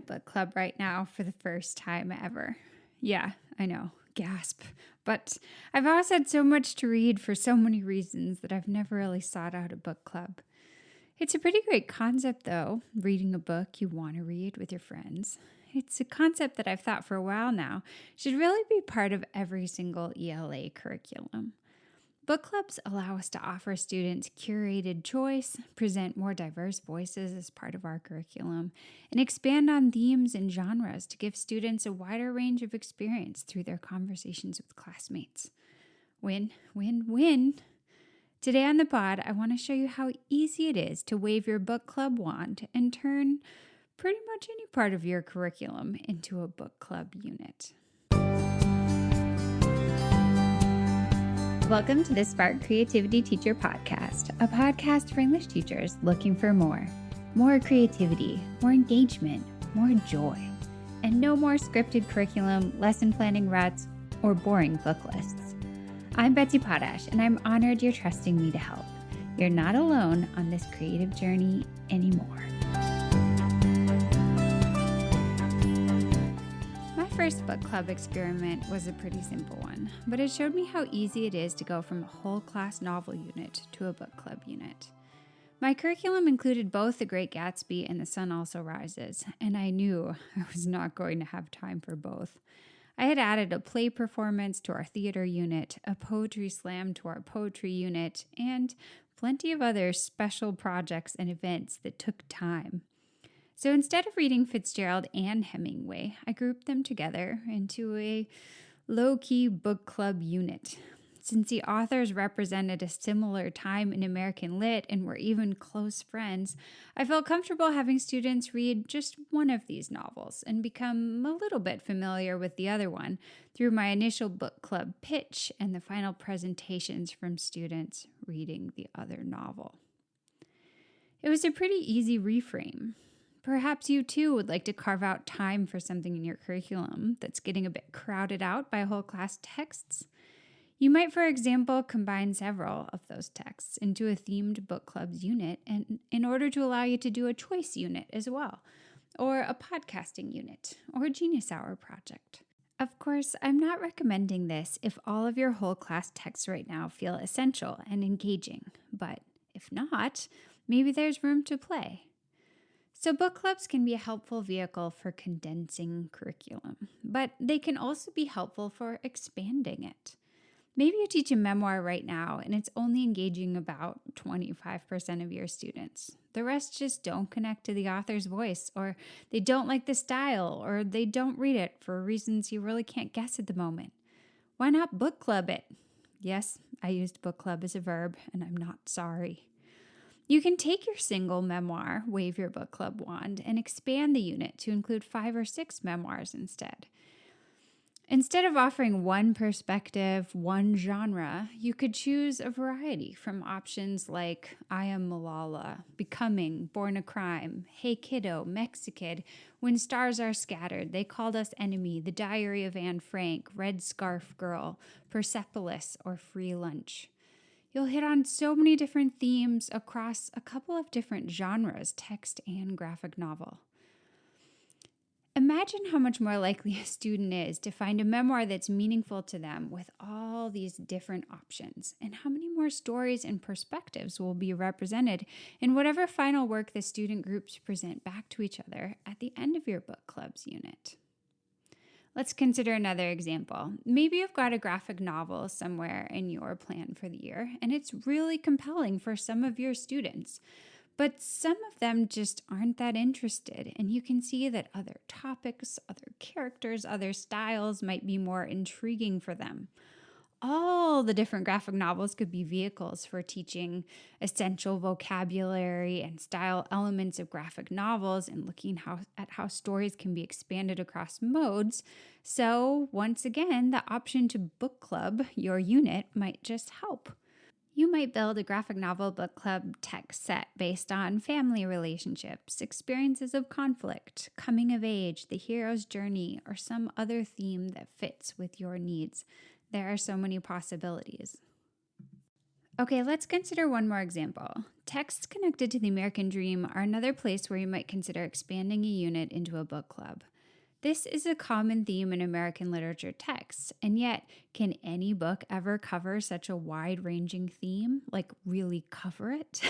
book club right now for the first time ever. Yeah, I know. Gasp. But I've always had so much to read for so many reasons that I've never really sought out a book club. It's a pretty great concept, though, reading a book you want to read with your friends. It's a concept that I've thought for a while now should really be part of every single ELA curriculum. Book clubs allow us to offer students curated choice, present more diverse voices as part of our curriculum, and expand on themes and genres to give students a wider range of experience through their conversations with classmates. Win, win, win. Today on the pod, I want to show you how easy it is to wave your book club wand and turn pretty much any part of your curriculum into a book club unit. Welcome to the Spark Creativity Teacher Podcast, a podcast for English teachers looking for more creativity, more engagement, more joy, and no more scripted curriculum, lesson planning ruts, or boring book lists. I'm Betsy Potash, and I'm honored you're trusting me to help. You're not alone on this creative journey anymore. My first book club experiment was a pretty simple one, but it showed me how easy it is to go from a whole class novel unit to a book club unit. My curriculum included both The Great Gatsby and The Sun Also Rises, and I knew I was not going to have time for both. I had added a play performance to our theater unit, a poetry slam to our poetry unit, and plenty of other special projects and events that took time. So instead of reading Fitzgerald and Hemingway, I grouped them together into a low-key book club unit. Since the authors represented a similar time in American Lit and were even close friends, I felt comfortable having students read just one of these novels and become a little bit familiar with the other one through my initial book club pitch and the final presentations from students reading the other novel. It was a pretty easy reframe. Perhaps you too would like to carve out time for something in your curriculum that's getting a bit crowded out by whole class texts. You might, for example, combine several of those texts into a themed book club's unit and in order to allow you to do a choice unit as well, or a podcasting unit, or a Genius Hour project. Of course, I'm not recommending this if all of your whole class texts right now feel essential and engaging, but if not, maybe there's room to play. So book clubs can be a helpful vehicle for condensing curriculum, but they can also be helpful for expanding it. Maybe you teach a memoir right now and it's only engaging about 25% of your students. The rest just don't connect to the author's voice, or they don't like the style, or they don't read it for reasons you really can't guess at the moment. Why not book club it? Yes, I used book club as a verb, and I'm not sorry. You can take your single memoir, wave your book club wand, and expand the unit to include 5 or 6 memoirs instead. Instead of offering one perspective, one genre, you could choose a variety from options like I Am Malala, Becoming, Born a Crime, Hey Kiddo, Mexicid, When Stars Are Scattered, They Called Us Enemy, The Diary of Anne Frank, Red Scarf Girl, Persepolis, or Free Lunch. You'll hit on so many different themes across a couple of different genres, text and graphic novel. Imagine how much more likely a student is to find a memoir that's meaningful to them with all these different options, and how many more stories and perspectives will be represented in whatever final work the student groups present back to each other at the end of your book club's unit. Let's consider another example. Maybe you've got a graphic novel somewhere in your plan for the year, and it's really compelling for some of your students. But some of them just aren't that interested, and you can see that other topics, other characters, other styles might be more intriguing for them. All the different graphic novels could be vehicles for teaching essential vocabulary and style elements of graphic novels and looking at how stories can be expanded across modes. So once again, the option to book club your unit might just help. You might build a graphic novel book club text set based on family relationships, experiences of conflict, coming of age, the hero's journey, or some other theme that fits with your needs. There are so many possibilities. Okay, let's consider one more example. Texts connected to the American dream are another place where you might consider expanding a unit into a book club. This is a common theme in American literature texts, and yet, can any book ever cover such a wide-ranging theme? Like, really cover it?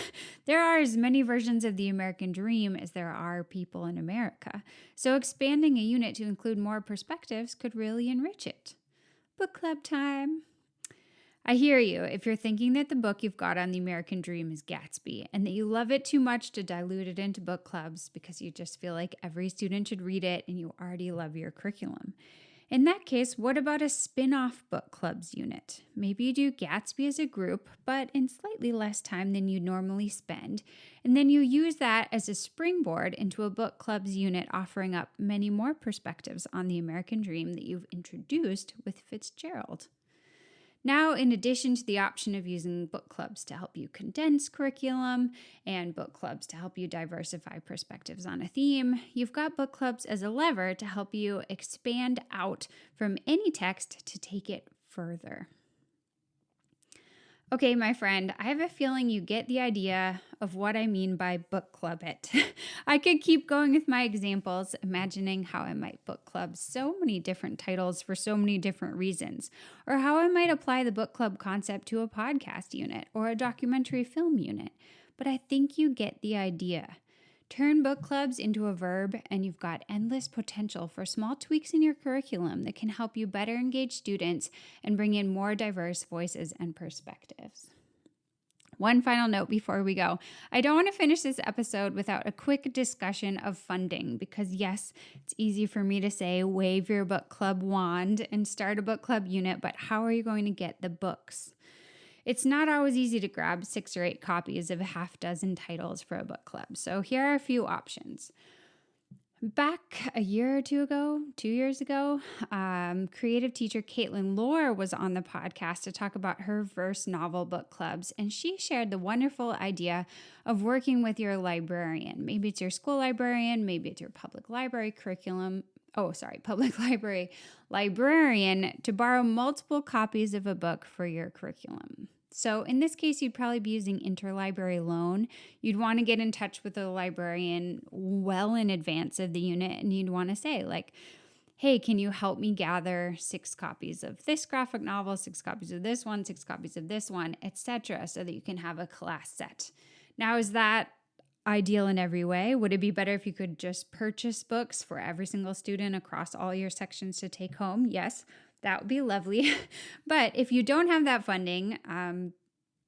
There are as many versions of the American dream as there are people in America, so expanding a unit to include more perspectives could really enrich it. Book club time! I hear you if you're thinking that the book you've got on the American dream is Gatsby and that you love it too much to dilute it into book clubs because you just feel like every student should read it and you already love your curriculum. In that case, what about a spin-off book clubs unit? Maybe you do Gatsby as a group, but in slightly less time than you normally spend, and then you use that as a springboard into a book clubs unit offering up many more perspectives on the American dream that you've introduced with Fitzgerald. Now, in addition to the option of using book clubs to help you condense curriculum and book clubs to help you diversify perspectives on a theme, you've got book clubs as a lever to help you expand out from any text to take it further. Okay, my friend, I have a feeling you get the idea of what I mean by book club it. I could keep going with my examples, imagining how I might book club so many different titles for so many different reasons, or how I might apply the book club concept to a podcast unit or a documentary film unit. But I think you get the idea. Turn book clubs into a verb, and you've got endless potential for small tweaks in your curriculum that can help you better engage students and bring in more diverse voices and perspectives. One final note before we go. I don't want to finish this episode without a quick discussion of funding because, yes, it's easy for me to say wave your book club wand and start a book club unit, but how are you going to get the books? It's not always easy to grab 6 or 8 copies of a half dozen titles for a book club, so here are a few options. Back a year or 2 years ago, creative teacher Caitlin Lohr was on the podcast to talk about her verse novel book clubs, and she shared the wonderful idea of working with your librarian. Maybe it's your school librarian, maybe it's your public library public library librarian to borrow multiple copies of a book for your curriculum. So in this case, you'd probably be using interlibrary loan. You'd want to get in touch with the librarian well in advance of the unit, and you'd want to say like, hey, can you help me gather 6 copies of this graphic novel, 6 copies of this one, 6 copies of this one, etc., so that you can have a class set. Now, is that ideal in every way? Would it be better if you could just purchase books for every single student across all your sections to take home? Yes, that would be lovely. But if you don't have that funding,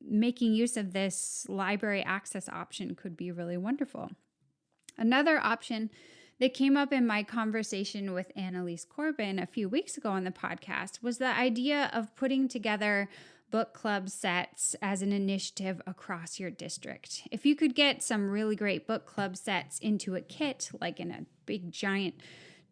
making use of this library access option could be really wonderful. Another option that came up in my conversation with Annalise Corbin a few weeks ago on the podcast was the idea of putting together book club sets as an initiative across your district. If you could get some really great book club sets into a kit, like in a big giant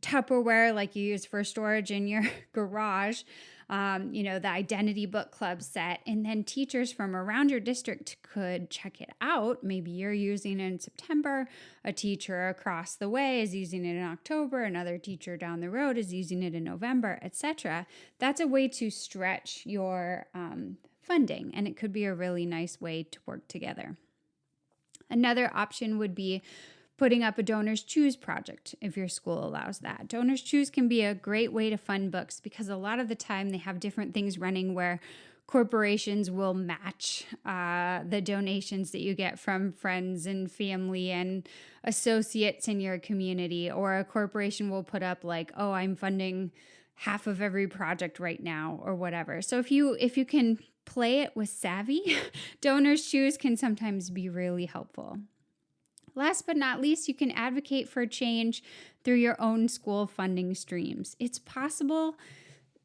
Tupperware like you use for storage in your garage, the identity book club set, and then teachers from around your district could check it out. Maybe you're using it in September, a teacher across the way is using it in October, another teacher down the road is using it in November, etc. That's a way to stretch your funding, and it could be a really nice way to work together. Another option would be putting up a Donors Choose project if your school allows that. Donors Choose can be a great way to fund books because a lot of the time they have different things running where corporations will match the donations that you get from friends and family and associates in your community, or a corporation will put up like, oh, I'm funding half of every project right now or whatever. So if you can play it with savvy, Donors Choose can sometimes be really helpful. Last but not least, you can advocate for change through your own school funding streams. It's possible,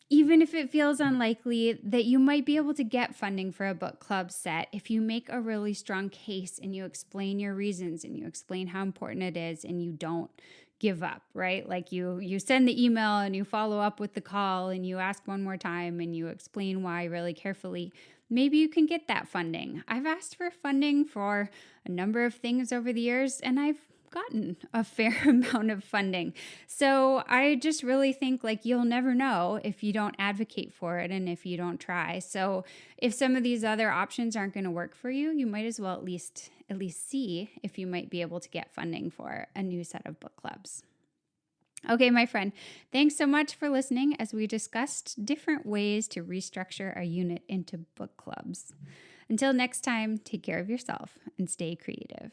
even if it feels unlikely, that you might be able to get funding for a book club set if you make a really strong case and you explain your reasons and you explain how important it is and you don't give up, right? Like you send the email and you follow up with the call and you ask one more time and you explain why really carefully. Maybe you can get that funding. I've asked for funding for a number of things over the years, and I've gotten a fair amount of funding. So I just really think like you'll never know if you don't advocate for it and if you don't try. So if some of these other options aren't going to work for you, you might as well at least see if you might be able to get funding for a new set of book clubs. Okay, my friend, thanks so much for listening as we discussed different ways to restructure a unit into book clubs. Until next time, take care of yourself and stay creative.